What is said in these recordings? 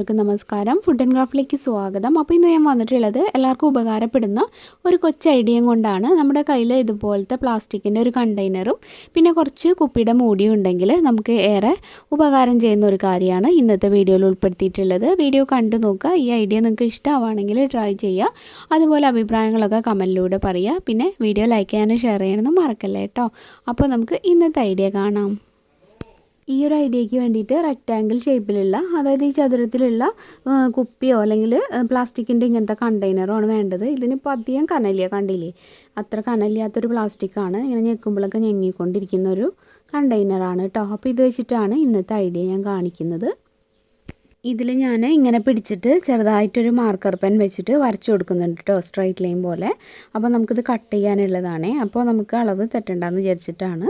എല്ലാവർക്കും നമസ്കാരം. Food and ക്രാഫ്റ്റിലേക്ക് സ്വാഗതം. അപ്പോൾ ഇന്ന് ഞാൻ വന്നിട്ടുള്ളത് എല്ലാവർക്കും ഉപകാരപ്പെടുന്ന ഒരു കൊച്ചു ഐഡിയയും കൊണ്ടാണ്. നമ്മുടെ കയ്യിൽ ഇതുപോലത്തെ പ്ലാസ്റ്റിക്കിൻ്റെ ഒരു കണ്ടെയ്നറും പിന്നെ കുറച്ച് കുപ്പിയുടെ മൂടിയും ഉണ്ടെങ്കിൽ നമുക്ക് ഏറെ ഉപകാരം ചെയ്യുന്ന ഒരു കാര്യമാണ് ഇന്നത്തെ വീഡിയോയിൽ ഉൾപ്പെടുത്തിയിട്ടുള്ളത്. വീഡിയോ കണ്ടു നോക്കുക. ഈ ഐഡിയ നിങ്ങൾക്ക് ഇഷ്ടമാണെങ്കിൽ ട്രൈ ചെയ്യുക. അതുപോലെ അഭിപ്രായങ്ങളൊക്കെ കമൻറ്റിലൂടെ പറയുക. പിന്നെ വീഡിയോ ലൈക്ക് ചെയ്യാനും ഷെയർ ചെയ്യണമെന്ന് മറക്കല്ലേ കേട്ടോ. അപ്പോൾ നമുക്ക് ഇന്നത്തെ ഐഡിയ കാണാം. ഈ ഒരു ഐഡിയയ്ക്ക് വേണ്ടിയിട്ട് റെക്റ്റാങ്കിൾ ഷേപ്പിലുള്ള, അതായത് ഈ ചതുരത്തിലുള്ള കുപ്പിയോ അല്ലെങ്കിൽ പ്ലാസ്റ്റിക്കിൻ്റെ ഇങ്ങനത്തെ കണ്ടെയ്നറോ ആണ് വേണ്ടത്. ഇതിനിപ്പോൾ അധികം കനലില്ല, കണ്ടില്ലേ, അത്ര കനലില്ലാത്തൊരു പ്ലാസ്റ്റിക്കാണ്. ഇങ്ങനെ ഞെക്കുമ്പോഴൊക്കെ ഞെങ്ങിക്കൊണ്ടിരിക്കുന്ന ഒരു കണ്ടെയ്നറാണ് കേട്ടോ. അപ്പോൾ ഇത് വെച്ചിട്ടാണ് ഇന്നത്തെ ഐഡിയ ഞാൻ കാണിക്കുന്നത്. ഇതിൽ ഞാൻ ഇങ്ങനെ പിടിച്ചിട്ട് ചെറുതായിട്ടൊരു മാർക്കർ പെൻ വെച്ചിട്ട് വരച്ചു കൊടുക്കുന്നുണ്ട് കേട്ടോ, സ്ട്രൈറ്റ് ലൈൻ പോലെ. അപ്പോൾ നമുക്കിത് കട്ട് ചെയ്യാനുള്ളതാണ്. അപ്പോൾ നമുക്ക് അളവ് തെറ്റണ്ടെന്ന് വിചാരിച്ചിട്ടാണ്.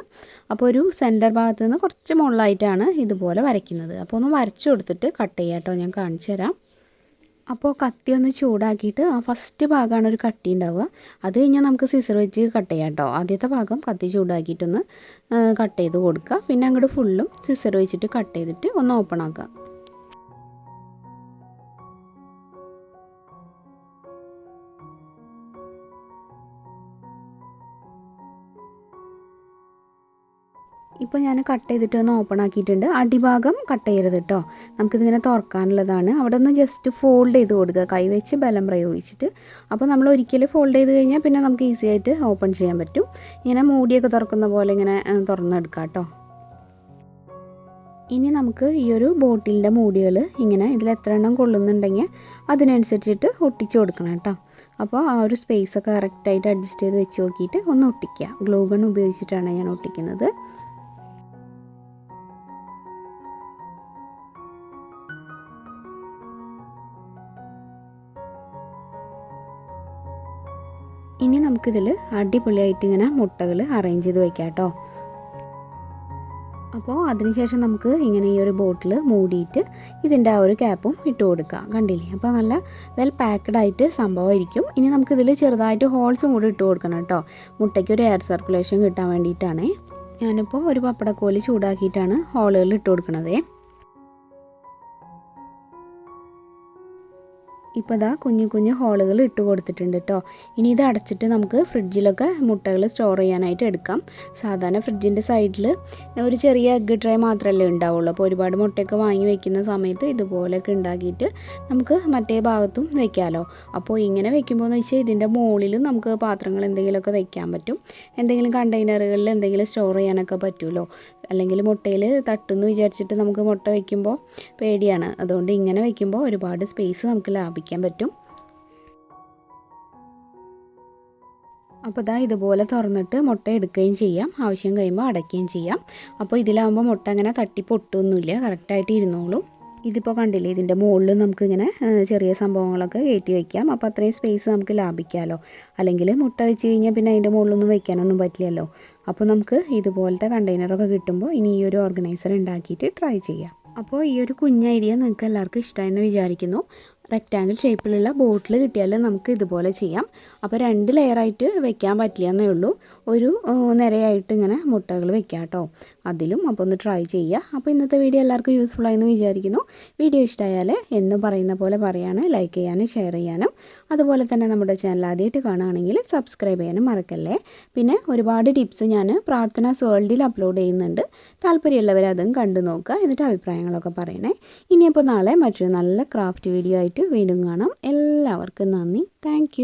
അപ്പോൾ ഒരു സെൻറ്റർ ഭാഗത്ത് നിന്ന് കുറച്ച് മുകളിലായിട്ടാണ് ഇതുപോലെ വരയ്ക്കുന്നത്. അപ്പോൾ ഒന്ന് വരച്ചു കൊടുത്തിട്ട് കട്ട് ചെയ്യാം കേട്ടോ, ഞാൻ കാണിച്ചു തരാം. അപ്പോൾ കത്തി ഒന്ന് ചൂടാക്കിയിട്ട് ആ ഫസ്റ്റ് ഭാഗമാണ് ഒരു കട്ടി ഉണ്ടാവുക. അത് കഴിഞ്ഞാൽ നമുക്ക് സിസർ വെച്ച് കട്ട് ചെയ്യാം കേട്ടോ. ആദ്യത്തെ ഭാഗം കത്തി ചൂടാക്കിയിട്ടൊന്ന് കട്ട് ചെയ്ത് കൊടുക്കുക. പിന്നെ അങ്ങോട്ട് ഫുള്ളും സിസർ വെച്ചിട്ട് കട്ട് ചെയ്തിട്ട് ഒന്ന് ഓപ്പൺ ആക്കുക. ഇപ്പോൾ ഞാൻ കട്ട് ചെയ്തിട്ട് ഒന്ന് ഓപ്പൺ ആക്കിയിട്ടുണ്ട്. അടിഭാഗം കട്ട് ചെയ്യരുത് കേട്ടോ, നമുക്കിതിങ്ങനെ തുറക്കാനുള്ളതാണ്. അവിടെ ഒന്ന് ജസ്റ്റ് ഫോൾഡ് ചെയ്ത് കൊടുക്കുക, കൈ വെച്ച് ബലം പ്രയോഗിച്ചിട്ട്. അപ്പോൾ നമ്മൾ ഒരിക്കലും ഫോൾഡ് ചെയ്ത് കഴിഞ്ഞാൽ പിന്നെ നമുക്ക് ഈസി ആയിട്ട് ഓപ്പൺ ചെയ്യാൻ പറ്റും. ഇങ്ങനെ മൂടിയൊക്കെ തുറക്കുന്ന പോലെ ഇങ്ങനെ തുറന്നെടുക്കാം കേട്ടോ. ഇനി നമുക്ക് ഈ ഒരു ബോട്ടിലിൻ്റെ മൂടികൾ ഇങ്ങനെ ഇതിൽ എത്ര എണ്ണം കൊള്ളുന്നുണ്ടെങ്കിൽ അതിനനുസരിച്ചിട്ട് ഒട്ടിച്ച് കൊടുക്കണം കേട്ടോ. അപ്പോൾ ആ ഒരു സ്പേസൊക്കെ കറക്റ്റായിട്ട് അഡ്ജസ്റ്റ് ചെയ്ത് വെച്ച് നോക്കിയിട്ട് ഒന്ന് ഒട്ടിക്കുക. ഗ്ലൂ ഗൺ ഉപയോഗിച്ചിട്ടാണ് ഞാൻ ഒട്ടിക്കുന്നത്. ഇനി നമുക്കിതിൽ അടിപൊളിയായിട്ട് ഇങ്ങനെ മുട്ടകൾ അറേഞ്ച് ചെയ്ത് വയ്ക്കാം കേട്ടോ. അപ്പോൾ അതിനുശേഷം നമുക്ക് ഇങ്ങനെ ഈ ഒരു ബോട്ടിൽ മൂടിയിട്ട് ഇതിൻ്റെ ആ ഒരു ക്യാപ്പും ഇട്ട് കൊടുക്കാം. കണ്ടില്ലേ, അപ്പോൾ നല്ല വെൽ പാക്ക്ഡ് ആയിട്ട് സംഭവമായിരിക്കും. ഇനി നമുക്കിതിൽ ചെറുതായിട്ട് ഹോൾസും കൂടി ഇട്ട് കൊടുക്കണം കേട്ടോ, മുട്ടയ്ക്ക് ഒരു എയർ സർക്കുലേഷൻ കിട്ടാൻ വേണ്ടിയിട്ടാണ്. ഞാനിപ്പോൾ ഒരു പപ്പടക്കോല് ചൂടാക്കിയിട്ടാണ് ഹോളുകൾ ഇട്ട് കൊടുക്കണത്. ഇപ്പോൾ ഇതാ കുഞ്ഞു കുഞ്ഞു ഹോളുകൾ ഇട്ട് കൊടുത്തിട്ടുണ്ട് കേട്ടോ. ഇനി ഇത് അടച്ചിട്ട് നമുക്ക് ഫ്രിഡ്ജിലൊക്കെ മുട്ടകൾ സ്റ്റോർ ചെയ്യാനായിട്ട് എടുക്കാം. സാധാരണ ഫ്രിഡ്ജിൻ്റെ സൈഡിൽ ഒരു ചെറിയ എഗ്ഗ് ട്രേ മാത്രമല്ലേ ഉണ്ടാവുള്ളൂ. അപ്പോൾ ഒരുപാട് മുട്ടയൊക്കെ വാങ്ങി വയ്ക്കുന്ന സമയത്ത് ഇതുപോലെയൊക്കെ ഉണ്ടാക്കിയിട്ട് നമുക്ക് മറ്റേ ഭാഗത്തും വെക്കാമല്ലോ. അപ്പോൾ ഇങ്ങനെ വെക്കുമ്പോൾ എന്ന് വെച്ചാൽ ഇതിൻ്റെ മുകളിൽ നമുക്ക് പാത്രങ്ങൾ എന്തെങ്കിലുമൊക്കെ വെക്കാൻ പറ്റും. എന്തെങ്കിലും കണ്ടെയ്നറുകളിൽ എന്തെങ്കിലും സ്റ്റോർ ചെയ്യാനൊക്കെ പറ്റുമല്ലോ. അല്ലെങ്കിൽ മുട്ടയിൽ തട്ടുമെന്ന് വിചാരിച്ചിട്ട് നമുക്ക് മുട്ട വയ്ക്കുമ്പോൾ പേടിയാണ്. അതുകൊണ്ട് ഇങ്ങനെ വയ്ക്കുമ്പോൾ ഒരുപാട് സ്പേസ് നമുക്ക് ലാഭിക്കാൻ പറ്റും. അപ്പോൾ ഇതാ ഇതുപോലെ തുറന്നിട്ട് മുട്ട എടുക്കുകയും ചെയ്യാം, ആവശ്യം കഴിയുമ്പോൾ അടയ്ക്കുകയും ചെയ്യാം. അപ്പോൾ ഇതിലാകുമ്പോൾ മുട്ട അങ്ങനെ തട്ടി പൊട്ടൊന്നുമില്ല, കറക്റ്റായിട്ട് ഇരുന്നോളും. ഇതിപ്പോൾ കണ്ടില്ലേ, ഇതിൻ്റെ മുകളിൽ നമുക്കിങ്ങനെ ചെറിയ സംഭവങ്ങളൊക്കെ കയറ്റി വയ്ക്കാം. അപ്പോൾ അത്രയും സ്പേസ് നമുക്ക് ലാഭിക്കാമല്ലോ. അല്ലെങ്കിൽ മുട്ട വെച്ച് കഴിഞ്ഞാൽ പിന്നെ അതിൻ്റെ മുകളിലൊന്നും വയ്ക്കാനൊന്നും പറ്റില്ലല്ലോ. അപ്പോൾ നമുക്ക് ഇതുപോലത്തെ കണ്ടെയ്നറൊക്കെ കിട്ടുമ്പോൾ ഇനി ഈ ഒരു ഓർഗനൈസർ ഉണ്ടാക്കിയിട്ട് ട്രൈ ചെയ്യാം. അപ്പോൾ ഈ ഒരു കുഞ്ഞ് ഐഡിയ നിങ്ങൾക്ക് എല്ലാവർക്കും ഇഷ്ടമായെന്ന് വിചാരിക്കുന്നു. റെക്റ്റാങ്കിൾ ഷേപ്പിലുള്ള ബോട്ടിൽ കിട്ടിയാൽ നമുക്ക് ഇതുപോലെ ചെയ്യാം. അപ്പോൾ 2 ലെയറായിട്ട് വെക്കാൻ പറ്റില്ല എന്നേ ഉള്ളൂ. ഒരു നിരയായിട്ട് ഇങ്ങനെ മുട്ടകൾ വെക്കാം കേട്ടോ അതിലും. അപ്പോൾ ഒന്ന് ട്രൈ ചെയ്യുക. അപ്പോൾ ഇന്നത്തെ വീഡിയോ എല്ലാവർക്കും യൂസ്ഫുൾ ആയെന്ന് വിചാരിക്കുന്നു. വീഡിയോ ഇഷ്ടമായാൽ എന്നും പറയുന്ന പോലെ പറയാണ്, ലൈക്ക് ചെയ്യാനും ഷെയർ ചെയ്യാനും. അതുപോലെ തന്നെ നമ്മുടെ ചാനൽ ആദ്യമായിട്ട് കാണുകയാണെങ്കിൽ സബ്സ്ക്രൈബ് ചെയ്യാനും മറക്കല്ലേ. പിന്നെ ഒരുപാട് ടിപ്സ് ഞാൻ പ്രാർത്ഥനാസ് വേൾഡിൽ അപ്ലോഡ് ചെയ്യുന്നുണ്ട്. താല്പര്യമുള്ളവർ അതും കണ്ടു നോക്കുക, എന്നിട്ട് അഭിപ്രായങ്ങളൊക്കെ പറയണേ. ഇനിയിപ്പോൾ നാളെ മറ്റൊരു നല്ല ക്രാഫ്റ്റ് വീഡിയോ ആയിട്ട് വീണ്ടും കാണാം. എല്ലാവർക്കും നന്ദി. താങ്ക്